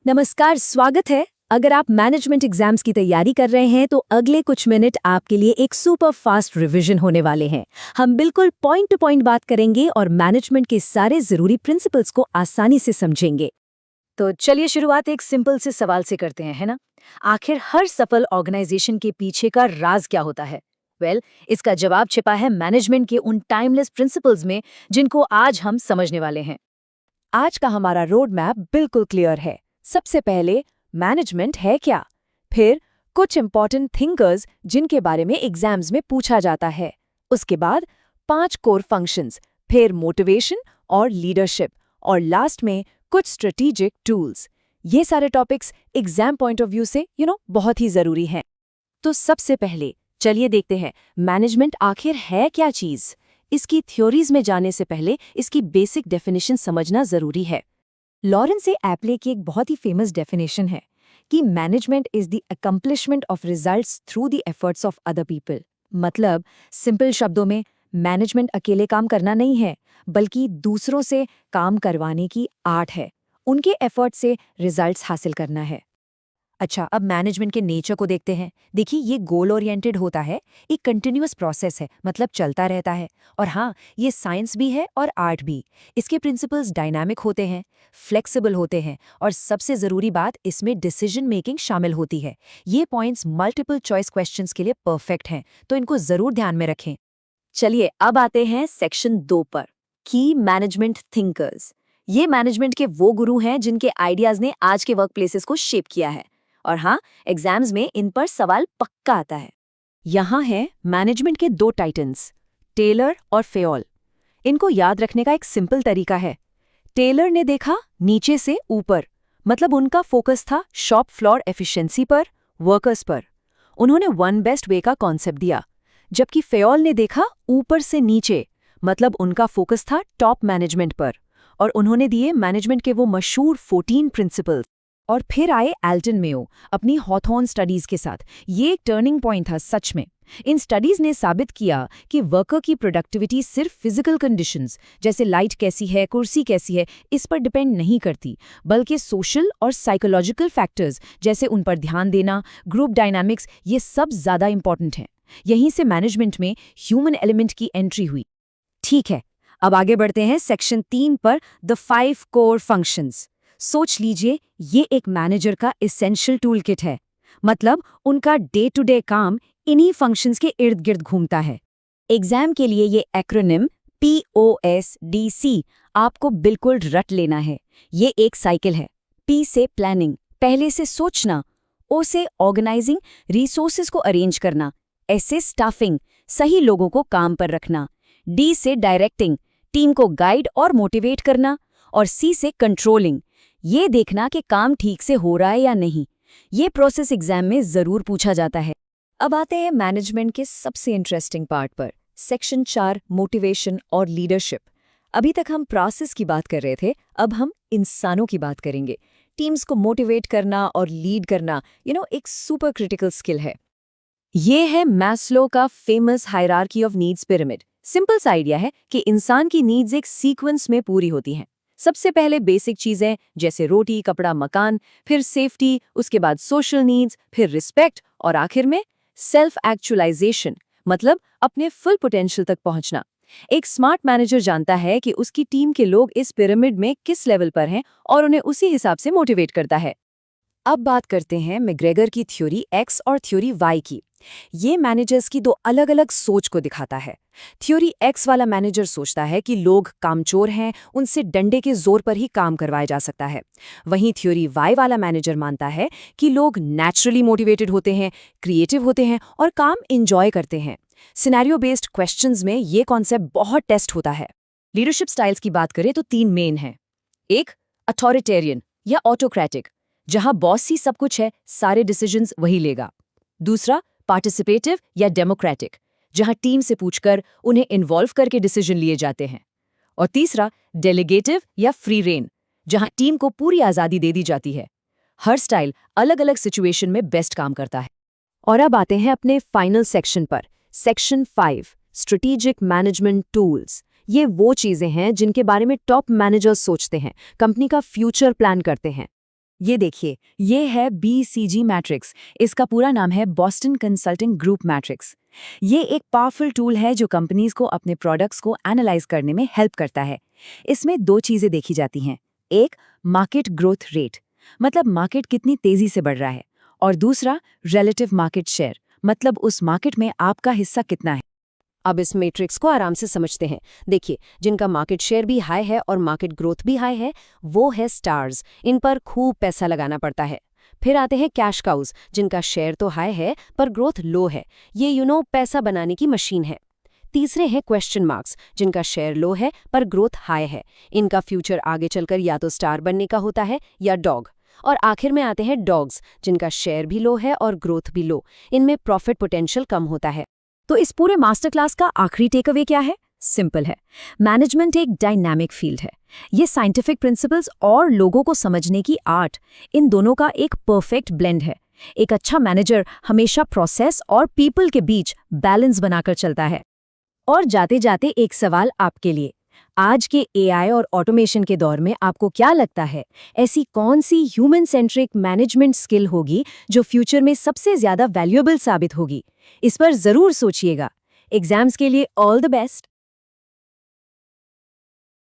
नमस्कार, स्वागत है। अगर आप मैनेजमेंट एग्जाम्स की तैयारी कर रहे हैं तो अगले कुछ मिनट आपके लिए एक सुपर फास्ट रिवीजन होने वाले हैं। हम बिल्कुल पॉइंट टू पॉइंट बात करेंगे और मैनेजमेंट के सारे जरूरी प्रिंसिपल्स को आसानी से समझेंगे। तो चलिए शुरुआत एक सिंपल से सवाल से करते हैं, है ना? आखिर हर सफल ऑर्गेनाइजेशन के पीछे का राज क्या होता है? इसका जवाब छिपा है मैनेजमेंट के उन टाइमलेस प्रिंसिपल्स में जिनको आज हम समझने वाले हैं। आज का हमारा रोड मैप बिल्कुल क्लियर है। सबसे पहले मैनेजमेंट है क्या, फिर कुछ इंपॉर्टेंट थिंकर्स जिनके बारे में एग्जाम्स में पूछा जाता है, उसके बाद 5 कोर फंक्शंस, फिर मोटिवेशन और लीडरशिप, और लास्ट में कुछ स्ट्रेटेजिक टूल्स। ये सारे topics exam point of view से बहुत ही जरूरी हैं। तो सबसे पहले चलिए देखते हैं मैनेजमेंट आखिर है क्या चीज। इसकी थ्योरीज में जाने से पहले इसकी बेसिक डेफिनेशन समझना जरूरी है। लॉरेंस ए एप्ले की एक बहुत ही फेमस डेफिनेशन है कि management is the accomplishment of results through the efforts of other people. मतलब सिंपल शब्दों में मैनेजमेंट अकेले काम करना नहीं है, बल्कि दूसरों से काम करवाने की आर्ट है, उनके एफर्ट से रिजल्ट्स हासिल करना है। अच्छा, अब मैनेजमेंट के नेचर को देखते हैं। देखिए, ये गोल ओरिएंटेड होता है, एक कंटिन्यूअस प्रोसेस है, मतलब चलता रहता है। और हाँ, ये साइंस भी है और आर्ट भी। इसके प्रिंसिपल्स डायनामिक होते हैं, फ्लेक्सिबल होते हैं, और सबसे ज़रूरी बात, इसमें डिसीजन मेकिंग शामिल होती है। ये पॉइंट्स मल्टीपल चॉइस क्वेश्चंस के लिए परफेक्ट हैं, तो इनको ज़रूर ध्यान में रखें। चलिए अब आते हैं सेक्शन 2 पर, की मैनेजमेंट थिंकर्स। ये मैनेजमेंट के वो गुरु हैं जिनके आइडियाज ने आज के वर्क प्लेसेस को शेप किया है। और हाँ, एग्जाम्स में इन पर सवाल पक्का आता है। यहाँ है मैनेजमेंट के 2 टाइटन्स, टेलर और फेयोल। इनको याद रखने का एक सिंपल तरीका है। टेलर ने देखा नीचे से ऊपर, मतलब उनका फोकस था शॉप फ्लोर एफिशिएंसी पर, वर्कर्स पर। उन्होंने वन बेस्ट वे का कॉन्सेप्ट दिया। जबकि फेयोल ने देखा ऊपर से नीचे, मतलब उनका फोकस था टॉप मैनेजमेंट पर, और उन्होंने दिए मैनेजमेंट के वो मशहूर 14 प्रिंसिपल्स। और फिर आए एल्टन मेयो अपनी हॉथॉर्न स्टडीज के साथ। ये एक टर्निंग पॉइंट था सच में। इन स्टडीज ने साबित किया कि वर्कर की प्रोडक्टिविटी सिर्फ फिजिकल कंडीशंस, जैसे लाइट कैसी है, कुर्सी कैसी है, इस पर डिपेंड नहीं करती, बल्कि सोशल और साइकोलॉजिकल फैक्टर्स, जैसे उन पर ध्यान देना, ग्रुप डायनामिक्स, ये सब ज़्यादा इंपॉर्टेंट हैं। यहीं से मैनेजमेंट में ह्यूमन एलिमेंट की एंट्री हुई। ठीक है, अब आगे बढ़ते हैं सेक्शन 3 पर, द 5 कोर फंक्शंस। सोच लीजिए, ये एक मैनेजर का एसेंशियल टूल किट है। मतलब उनका डे टू डे काम इन्हीं फंक्शंस के इर्द गिर्द घूमता है। एग्जाम के लिए ये एक्रोनिम POSDC आपको बिल्कुल रट लेना है। ये एक साइकिल है। P से प्लानिंग, पहले से सोचना। O से ऑर्गेनाइजिंग, रिसोर्सेज को अरेंज करना। S से स्टाफिंग, सही लोगों को काम पर रखना। D से डायरेक्टिंग, टीम को गाइड और मोटिवेट करना। और C से कंट्रोलिंग, ये देखना कि काम ठीक से हो रहा है या नहीं। ये प्रोसेस एग्जाम में जरूर पूछा जाता है। अब आते हैं मैनेजमेंट के सबसे इंटरेस्टिंग पार्ट पर, सेक्शन 4, मोटिवेशन और लीडरशिप। अभी तक हम प्रोसेस की बात कर रहे थे, अब हम इंसानों की बात करेंगे। टीम्स को मोटिवेट करना और लीड करना एक सुपर क्रिटिकल स्किल है। ये है मैस्लो का famous hierarchy of needs pyramid. Simple सा आइडिया है कि इंसान की नीड्स एक सीक्वेंस में पूरी होती हैं। सबसे पहले बेसिक चीजें जैसे रोटी, कपड़ा, मकान, फिर सेफ्टी, उसके बाद सोशल नीड्स, फिर रिस्पेक्ट, और आखिर में सेल्फ एक्चुअलाइजेशन, मतलब अपने फुल पोटेंशियल तक पहुंचना। एक स्मार्ट मैनेजर जानता है कि उसकी टीम के लोग इस पिरामिड में किस लेवल पर हैं और उन्हें उसी हिसाब से मोटिवेट करता है। अब बात करते हैं मैकग्रेगर की थ्योरी X और थ्योरी Y की। ये मैनेजर्स की 2 अलग-अलग सोच को दिखाता है। थ्योरी X वाला मैनेजर सोचता है कि लोग कामचोर हैं, उनसे डंडे के जोर पर ही काम करवाया जा सकता है। वहीं थ्योरी Y वाला मैनेजर मानता है कि लोग नेचुरली मोटिवेटेड होते हैं, क्रिएटिव होते हैं और काम एंजॉय करते हैं। सिनेरियो बेस्ड क्वेश्चंस में ये कॉन्सेप्ट बहुत टेस्ट होता है। लीडरशिप स्टाइल्स की बात करें तो 3 मेन हैं। एक, अथॉरिटेरियन या ऑटोक्रेटिक, जहां बॉस ही सब कुछ है, सारे डिसीजंस वही लेगा। दूसरा, पार्टिसिपेटिव या डेमोक्रेटिक, जहां टीम से पूछकर उन्हें इन्वॉल्व करके डिसीजन लिए जाते हैं। और तीसरा, डेलीगेटिव या फ्री रेन, जहां टीम को पूरी आज़ादी दे दी जाती है। हर स्टाइल अलग अलग सिचुएशन में बेस्ट काम करता है। और अब आते हैं अपने फाइनल सेक्शन पर, सेक्शन 5, स्ट्रेटेजिक मैनेजमेंट टूल्स। ये वो चीजें हैं जिनके बारे में टॉप मैनेजर्स सोचते हैं, कंपनी का फ्यूचर प्लान करते हैं। ये देखिए, ये है BCG मैट्रिक्स। इसका पूरा नाम है बॉस्टन कंसल्टिंग ग्रुप मैट्रिक्स। ये एक पावरफुल टूल है जो कंपनीज को अपने प्रोडक्ट्स को एनालाइज करने में हेल्प करता है। इसमें दो चीजें देखी जाती हैं। एक, मार्केट ग्रोथ रेट, मतलब मार्केट कितनी तेजी से बढ़ रहा है, और दूसरा, रिलेटिव मार्केट शेयर, मतलब उस मार्केट में आपका हिस्सा कितना है। अब इस मैट्रिक्स को आराम से समझते हैं। देखिए, जिनका मार्केट शेयर भी हाई है और मार्केट ग्रोथ भी हाई है, वो है स्टार्स। इन पर खूब पैसा लगाना पड़ता है। फिर आते हैं कैश काउज, जिनका शेयर तो हाई है पर ग्रोथ लो है। ये पैसा बनाने की मशीन है। तीसरे हैं क्वेश्चन मार्क्स, जिनका शेयर लो है पर ग्रोथ हाई है। इनका फ्यूचर आगे चलकर या तो स्टार बनने का होता है या डॉग। और आखिर में आते हैं डॉग्स, जिनका शेयर भी लो है और ग्रोथ भी लो। इनमें प्रॉफिट पोटेंशियल कम होता है। तो इस पूरे मास्टर क्लास का आखिरी टेकअवे क्या है? सिंपल है। मैनेजमेंट एक डायनामिक फील्ड है। ये साइंटिफिक प्रिंसिपल्स और लोगों को समझने की आर्ट, इन दोनों का एक परफेक्ट ब्लेंड है। एक अच्छा मैनेजर हमेशा प्रोसेस और पीपल के बीच बैलेंस बनाकर चलता है। और जाते जाते एक सवाल आपके लिए। आज के AI और ऑटोमेशन के दौर में आपको क्या लगता है, ऐसी कौन सी ह्यूमन सेंट्रिक मैनेजमेंट स्किल होगी जो फ्यूचर में सबसे ज्यादा वैल्यूएबल साबित होगी? इस पर जरूर सोचिएगा। एग्जाम्स के लिए ऑल द बेस्ट।